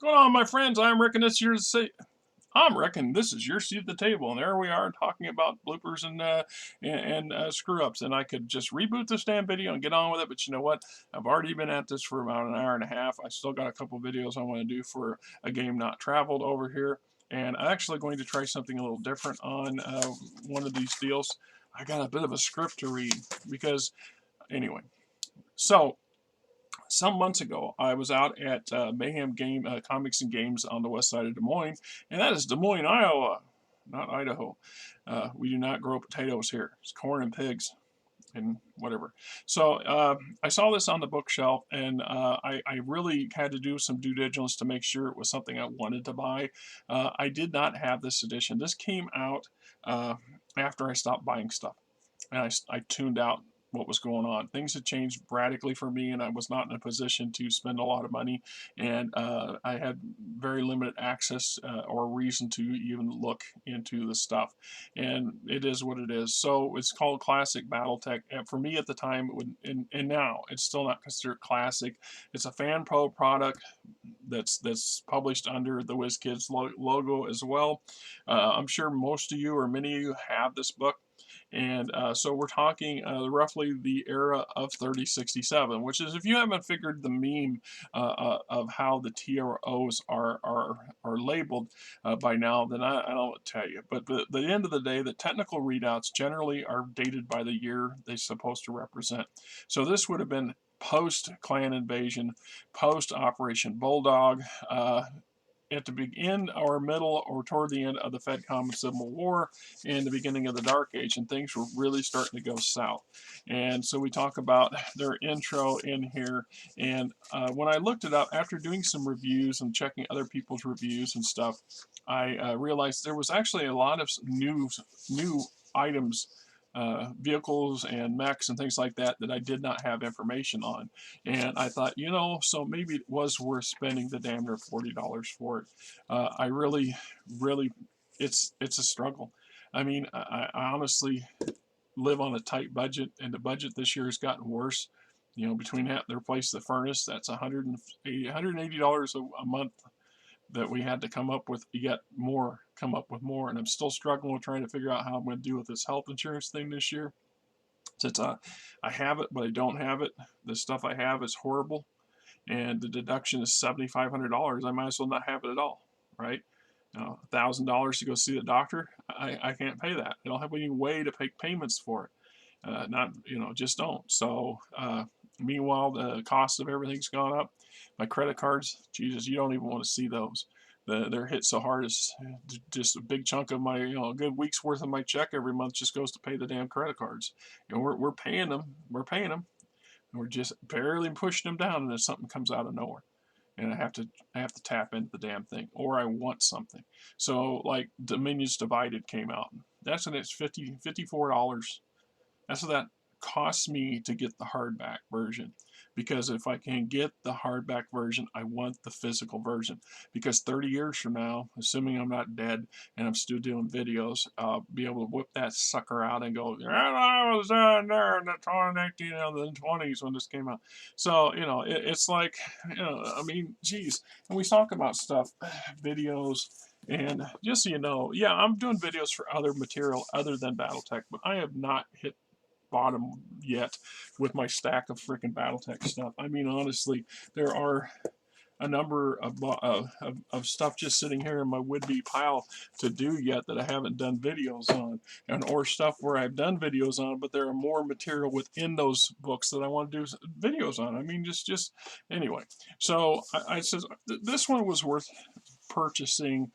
going on, my friends? I'm Rick, and this is your this is your seat at the table, and there we are talking about bloopers and screw ups. And I could just reboot this damn video and get on with it, but you know what? I've already been at this for about an hour and a half. I still got a couple videos I want to do for a game not traveled over here, and I'm actually going to try something a little different on one of these deals. I got a bit of a script to read because, anyway, so. Some months ago, I was out at Mayhem Comics and Games on the west side of Des Moines, and that is Des Moines, Iowa, not Idaho. We do not grow potatoes here. It's corn and pigs and whatever. So I saw this on the bookshelf, and I really had to do some due diligence to make sure it was something I wanted to buy. I did not have this edition. This came out after I stopped buying stuff, and I tuned out what was going on. Things had changed radically for me, and I was not in a position to spend a lot of money, and I had very limited access or reason to even look into the stuff, and it is what it is. So it's called Classic BattleTech, and for me at the time, and now it's still not considered classic. It's a fan pro product that's published under the WizKids logo as well. I'm sure most of you or many of you have this book. And so we're talking roughly the era of 3067, which is, if you haven't figured the meme of how the TROs are labeled by now, then I don't know what to tell you. But at the end of the day, the technical readouts generally are dated by the year they're supposed to represent. So this would have been post-Klan invasion, post-Operation Bulldog, at the beginning or middle or toward the end of the FedCom Civil War and the beginning of the Dark Age, and things were really starting to go south. And so we talk about their intro in here, and when I looked it up after doing some reviews and checking other people's reviews and stuff, I realized there was actually a lot of new items, vehicles and mechs and things like that I did not have information on. And I thought, so maybe it was worth spending the damn near $40 for it. I really, it's a struggle. I mean, I honestly live on a tight budget, and the budget this year has gotten worse. Between that and replace the furnace, that's $180 a month that we had to come up with more, and I'm still struggling with trying to figure out how I'm going to deal with this health insurance thing this year. Since I have it, but I don't have it. The stuff I have is horrible, and the deduction is $7,500. I might as well not have it at all, right? $1,000 to go see the doctor, I can't pay that. I don't have any way to make payments for it. Just don't. So meanwhile, the cost of everything's gone up. My credit cards, Jesus, you don't even want to see those. They're hit so hard, it's just a big chunk of my, a good week's worth of my check every month just goes to pay the damn credit cards. We're paying them, and we're just barely pushing them down, and then something comes out of nowhere, and I have to tap into the damn thing, or I want something. So like Dominions Divided came out. That's when it's $54. That's what that costs me to get the hardback version, because if I can get the hardback version, I want the physical version, because 30 years from now, assuming I'm not dead and I'm still doing videos, I'll be able to whip that sucker out and go, I was there in the 1920s when this came out. So it's like, I mean, geez. And we talk about stuff, videos, and just so you know, yeah, I'm doing videos for other material other than BattleTech, but I have not hit bottom yet with my stack of freaking BattleTech stuff. I mean, honestly, there are a number of stuff just sitting here in my would-be pile to do yet that I haven't done videos on, or stuff where I've done videos on, but there are more material within those books that I want to do videos on. I mean, just anyway. So I says this one was worth purchasing.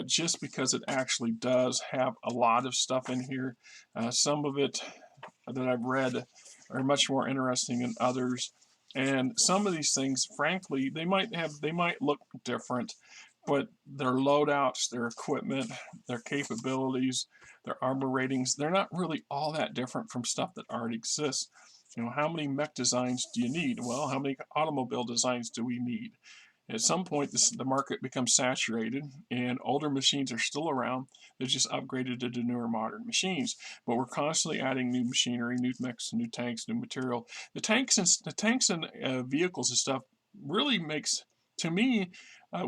Just because it actually does have a lot of stuff in here. Some of it that I've read are much more interesting than others, and some of these things, frankly, they might look different, but their loadouts, their equipment, their capabilities, their armor ratings, they're not really all that different from stuff that already exists. How many mech designs do you need? Well, how many automobile designs do we need? At some point, the market becomes saturated, and older machines are still around. They're just upgraded to the newer modern machines. But we're constantly adding new machinery, new mechs, new tanks, new material. The tanks and vehicles and stuff really makes, to me,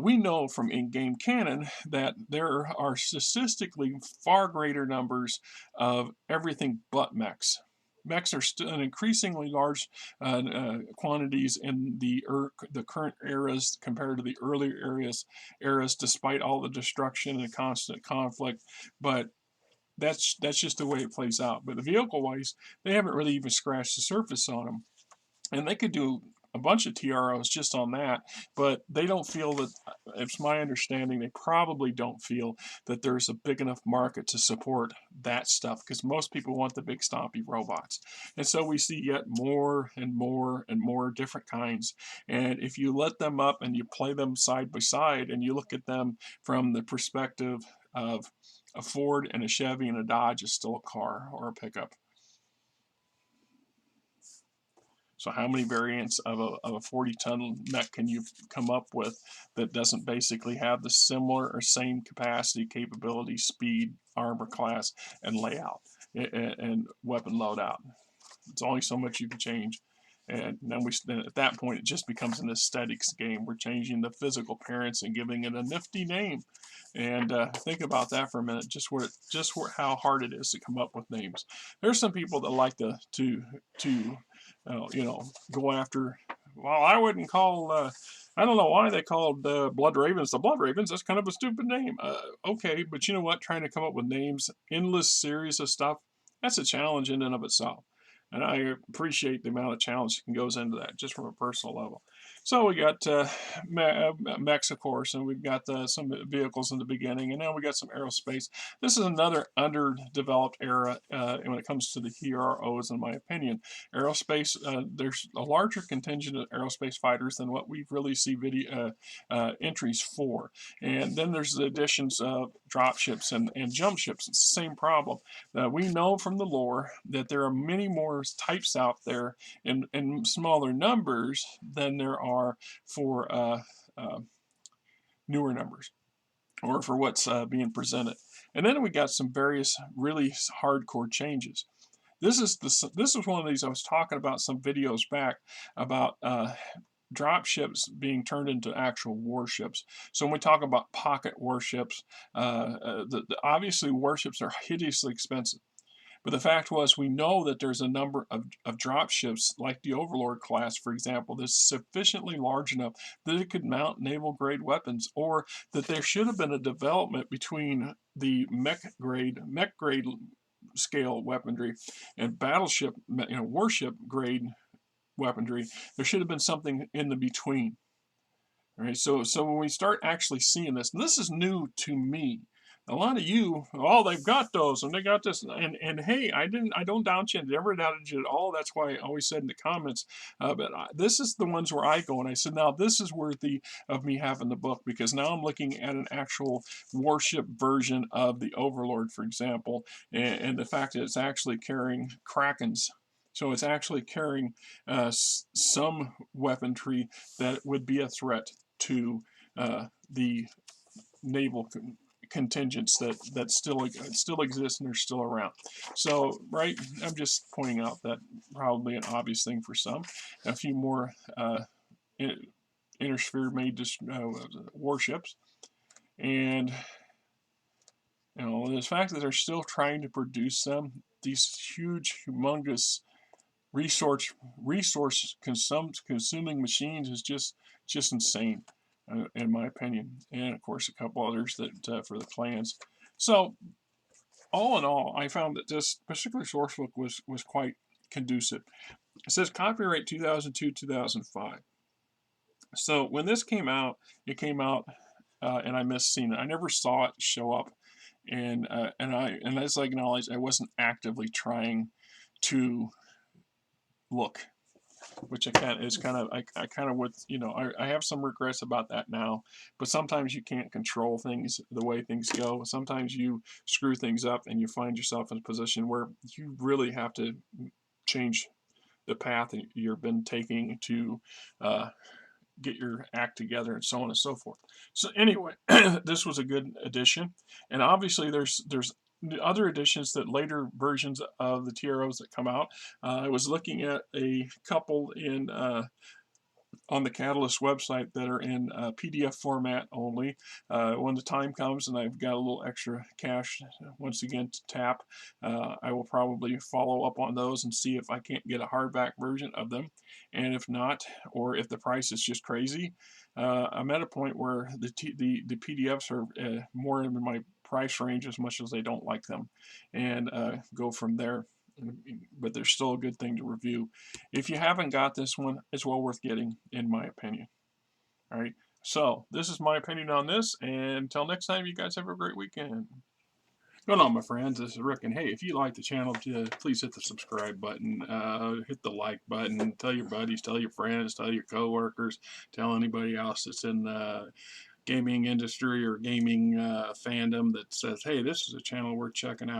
We know from in-game canon that there are statistically far greater numbers of everything but mechs. Mechs are still in increasingly large quantities in the current eras compared to the earlier eras, despite all the destruction and constant conflict. But that's just the way it plays out. But the vehicle-wise, they haven't really even scratched the surface on them, and they could do a bunch of TROs just on that, but they don't feel that, it's my understanding, they probably don't feel that there's a big enough market to support that stuff, because most people want the big stompy robots. And so we see yet more and more and more different kinds. And if you let them up and you play them side by side and you look at them from the perspective of a Ford and a Chevy and a Dodge is still a car or a pickup. So how many variants of a 40-ton mech can you come up with that doesn't basically have the similar or same capacity, capability, speed, armor class, and layout, and weapon loadout? It's only so much you can change. And then at that point, it just becomes an aesthetics game. We're changing the physical appearance and giving it a nifty name. And think about that for a minute, how hard it is to come up with names. There's some people that like to go after. Well, I wouldn't call. I don't know why they called Blood Ravens the Blood Ravens. That's kind of a stupid name. Okay, but you know what? Trying to come up with names, endless series of stuff, that's a challenge in and of itself. And I appreciate the amount of challenge that goes into that, just from a personal level. So we got mechs, of course, and we've got some vehicles in the beginning, and now we got some aerospace. This is another underdeveloped era when it comes to the HEROs, in my opinion. Aerospace, there's a larger contingent of aerospace fighters than what we really see video entries for. And then there's the additions of dropships and jump ships. It's the same problem. We know from the lore that there are many more types out there in smaller numbers than there are for newer numbers, or for what's being presented. And then we got some various really hardcore changes. This is one of these I was talking about some videos back about dropships being turned into actual warships. So when we talk about pocket warships, obviously warships are hideously expensive. But the fact was, we know that there's a number of dropships, like the Overlord class, for example, that's sufficiently large enough that it could mount naval-grade weapons, or that there should have been a development between the mech grade scale weaponry and battleship, warship grade weaponry. There should have been something in the between. All right, so when we start actually seeing this, and this is new to me. A lot of you, they've got those and they got this, and hey, I don't doubt you, never doubted you at all. That's why I always said in the comments, this is the ones where I go and I said, now this is worthy of me having the book, because now I'm looking at an actual warship version of the Overlord, for example, and the fact that it's actually carrying Krakens. So it's actually carrying some weaponry that would be a threat to the naval contingents that still exist and are still around. So, right, I'm just pointing out that probably an obvious thing for some. A few more inner-sphere made warships, and the fact that they're still trying to produce them, these huge, humongous resource consuming machines, is just insane. In my opinion, and of course a couple others that for the clans. So all in all, I found that this particular sourcebook was quite conducive. It says copyright 2002-2005. So when this came out, it came out, and I missed seeing it. I never saw it show up, and as I acknowledged, I wasn't actively trying to look, which I have some regrets about that now. But sometimes you can't control things the way things go. Sometimes you screw things up and you find yourself in a position where you really have to change the path that you've been taking to get your act together, and so on and so forth. So anyway, this was a good addition, and obviously there's other editions, that later versions of the TROs that come out. I was looking at a couple in on the Catalyst website that are in PDF format only. When the time comes and I've got a little extra cash once again to tap, I will probably follow up on those and see if I can't get a hardback version of them. And if not, or if the price is just crazy, I'm at a point where the PDFs are more in my price range as much as they don't like them, and go from there. But they're still a good thing to review. If you haven't got this one, it's well worth getting, in my opinion. All right. So this is my opinion on this, and until next time, you guys have a great weekend. Going on, my friends, this is Rick, and hey, if you like the channel, please hit the subscribe button, hit the like button, tell your buddies, tell your friends, tell your coworkers, tell anybody else that's in the gaming industry or gaming fandom that says, hey, this is a channel worth checking out.